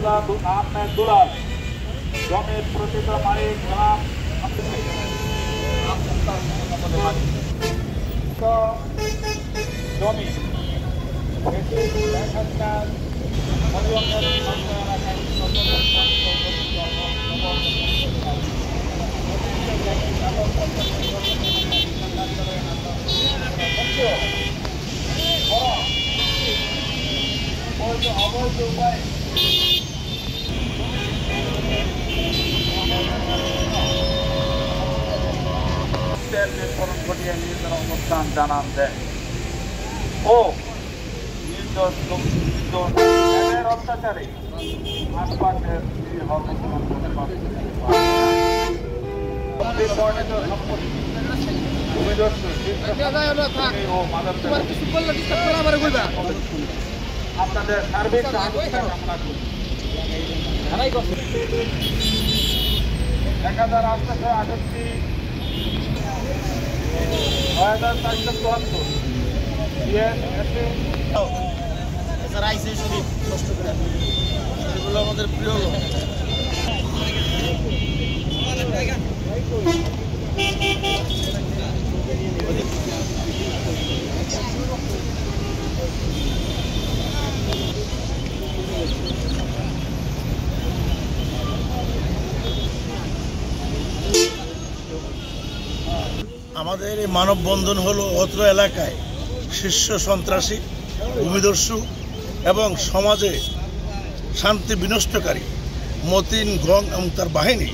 আহমেদ দুলাল জমির প্রকৃত মালিক জমি অবৈধ উপায়ে নির্ধারণ ঘটিয়ে নিজেদের অবস্থান জানান দেয় ও নির্দোষের অত্যাচারে আশপাশের আপনাদের সার্বিক কামনা করি 1068 আমাদের প্রিয় লোক আমাদের এই মানববন্ধন হলো অত্র এলাকায় শীর্ষ সন্ত্রাসী ভূমিদস্যু এবং সমাজে শান্তি বিনষ্টকারী মতিন গং এবং তার বাহিনী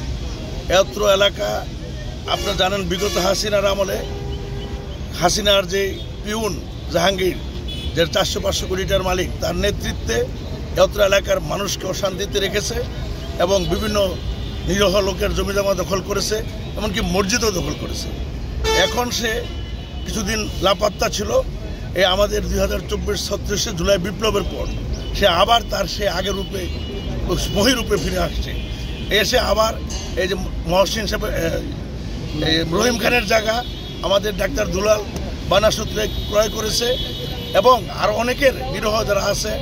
অত্র এলাকা আপনারা জানেন বিগত হাসিনার আমলে হাসিনার যে পিউন জাহাঙ্গীর যে 400-500 কোটি টাকার মালিক তার নেতৃত্বে অত্র এলাকার মানুষকে অশান্তিতে রেখেছে এবং বিভিন্ন নিরহ লোকের জমিজমা দখল করেছে এমনকি মসজিদও দখল করেছে। এখন সে কিছুদিন লাপাত্তা ছিল। এই আমাদের 2024 36 জুলাই বিপ্লবের পর সে আবার তার সে আগের রূপে মহিরূপে ফিরে আসছে। এসে আবার এই যে মহসিন সাহেব রহিম খানের জায়গা আমাদের ডাক্তার দুলাল বানাসূত্রে ক্রয় করেছে এবং আর অনেকের নিরহ যারা আছে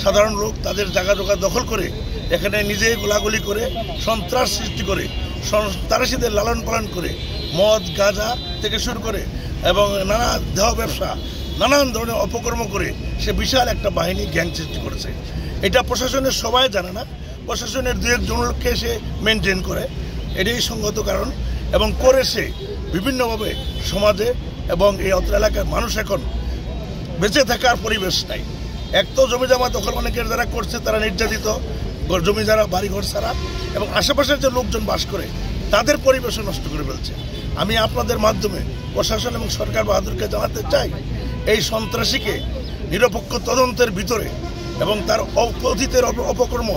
সাধারণ লোক তাদের জায়গা জোগা দখল করে এখানে নিজেই গোলাগুলি করে সন্ত্রাস সৃষ্টি করে সন্ত্রাসীদের লালন পালন করে মদ গাঁজা থেকে শুরু করে এবং নানা দেহ ব্যবসা নানান ধরনের অপকর্ম করে সে বিশাল একটা বাহিনী গ্যাং সৃষ্টি করেছে। এটা প্রশাসনের সবাই জানে না, প্রশাসনের 2-1 লোককে সে মেনটেন করে, এটাই সঙ্গত কারণ এবং করে সে বিভিন্নভাবে সমাজে এবং এই অত্র এলাকার মানুষ এখন বেঁচে থাকার পরিবেশ নাই। এক তো জমি জমা দখল অনেকের যারা করছে তারা নির্যাতিত, জমি যারা বাড়িঘর ছাড়া এবং আশেপাশের যে লোকজন বাস করে তাদের পরিবেশও নষ্ট করে ফেলছে। আমি আপনাদের মাধ্যমে প্রশাসন এবং সরকার বাহাদুরকে জানাতে চাই এই সন্ত্রাসীকে নিরপেক্ষ তদন্তের ভিতরে এবং তার অতীতের অপকর্ম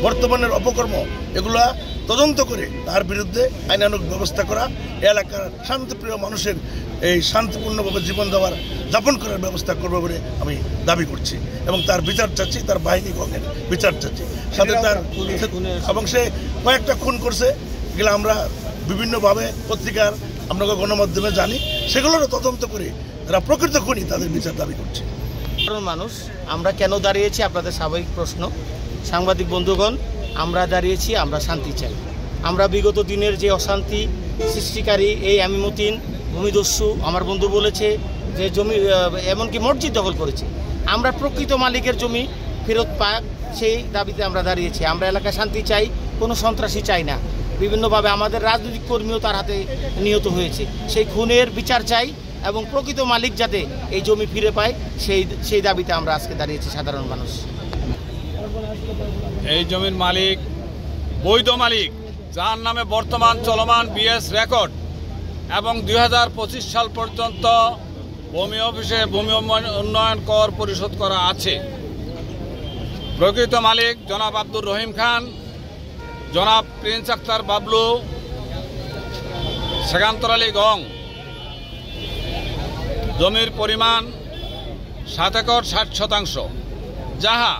বর্তমানের অপকর্ম এগুলা তদন্ত করে তার বিরুদ্ধে আইনানুগ ব্যবস্থা করা, এলাকার শান্তিপ্রিয় মানুষের এই শান্তিপূর্ণভাবে জীবন যাপন করার ব্যবস্থা করবে বলে আমি দাবি করছি এবং তার বিচার চাচ্ছি, তার বাহিনী গণের বিচার চাচ্ছি। সাথে তার এবং সে কয়েকটা খুন করছে, এগুলো আমরা বিভিন্নভাবে পত্রিকার আমরা গণমাধ্যমে জানি, সেগুলোরও তদন্ত করে যারা প্রকৃত খুনি তাদের বিচার দাবি করছে। মানুষ আমরা কেন দাঁড়িয়েছি আপনাদের স্বাভাবিক প্রশ্ন। সাংবাদিক বন্ধুগণ, আমরা দাঁড়িয়েছি, আমরা শান্তি চাই। আমরা বিগত দিনের যে অশান্তি সৃষ্টিকারী এই আমি মতিন ভূমিদস্যু আমার বন্ধু বলেছে যে জমি এমনকি মসজিদ দখল করেছে, আমরা প্রকৃত মালিকের জমি ফেরত পাক সেই দাবিতে আমরা দাঁড়িয়েছি। আমরা এলাকায় শান্তি চাই, কোনো সন্ত্রাসী চাই না। বিভিন্নভাবে আমাদের রাজনৈতিক কর্মীও তার হাতে নিহত হয়েছে, সেই খুনের বিচার চাই এবং প্রকৃত মালিক যাতে এই জমি ফিরে পায় সেই দাবিতে আমরা আজকে দাঁড়িয়েছি সাধারণ মানুষ। এই জমির মালিক বৈধ মালিক, যার নামে বর্তমান চলমান বিএস রেকর্ড এবং 2025 সাল পর্যন্ত ভূমি অফিসে ভূমি উন্নয়ন কর পরিশোধ করা আছে। প্রকৃত মালিক জনাব আব্দুর রহিম খান, জনাব প্রিন্স আক্তার বাবলু, সেকান্তর আলী গং। জমির পরিমাণ 7 একর 60 শতাংশ, যাহা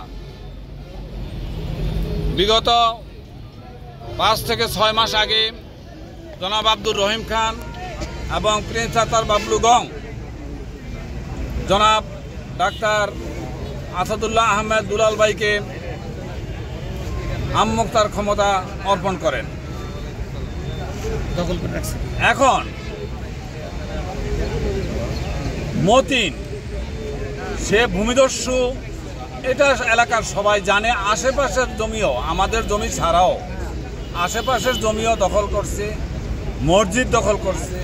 বিগত 5 থেকে 6 মাস আগে জনাব আব্দুর রহিম খান এবং প্রিন্স আক্তার বাবলু গং জনাব ডাক্তার আসাদুল্লাহ আহমেদ দুলাল ভাইকে আমমুক্তার ক্ষমতা অর্পণ করেন। দখল করে রাখছে। এখন মতিন সে ভূমিদস্যু, এটা এলাকার সবাই জানে। আশেপাশের জমিও, আমাদের জমি ছাড়াও আশেপাশের জমিও দখল করছে, মসজিদ দখল করছে,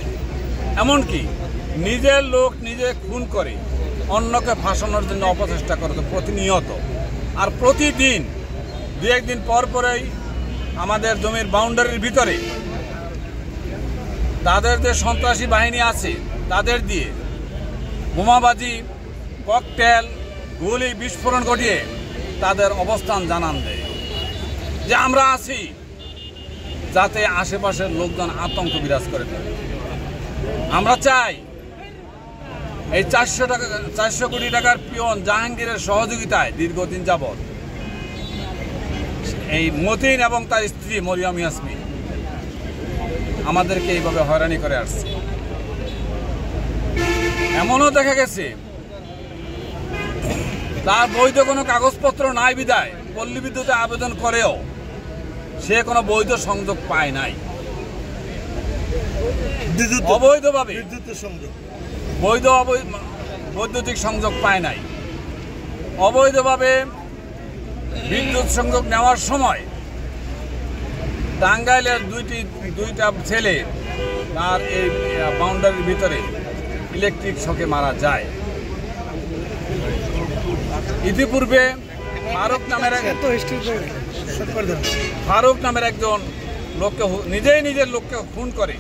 এমনকি নিজের লোক নিজে খুন করে অন্যকে ফাঁসানোর জন্য অপচেষ্টা করতো প্রতিনিয়ত। আর প্রতিদিন দু একদিন পর পরেই আমাদের জমির বাউন্ডারির ভিতরে তাদের যে সন্ত্রাসী বাহিনী আছে তাদের দিয়ে বোমাবাজি, ককটেল, গুলি বিস্ফোরণ ঘটিয়ে তাদের অবস্থান জানান দেয় যে আমরা আছি, যাতে আশেপাশের লোকজন আতঙ্ক বিরাজ করে থাকে। আমরা চাই এই 400 কোটি টাকার পিয়ন জাহাঙ্গীরের সহযোগিতায় দীর্ঘদিন যাবৎ এই মতিন এবং তার স্ত্রী মরিয়ম ইয়াসমিন আমাদেরকে এইভাবে হয়রানি করে আসছে। এমনও দেখা গেছে তার বৈধ কোনো কাগজপত্র নাই বিদায় পল্লী বিদ্যুতে আবেদন করেও সে কোনো বৈধ সংযোগ পায় নাই। অবৈধভাবে বৈদ্যুতিক সংযোগ পায় নাই। অবৈধভাবে বিদ্যুৎ সংযোগ নেওয়ার সময় টাঙ্গাইলের দুইটা ছেলে তার এই বাউন্ডারির ভিতরে ইলেকট্রিক শকে মারা যায়। ইতিপূর্বে ফারুক নামের একজন লোককে নিজের লোককে খুন করে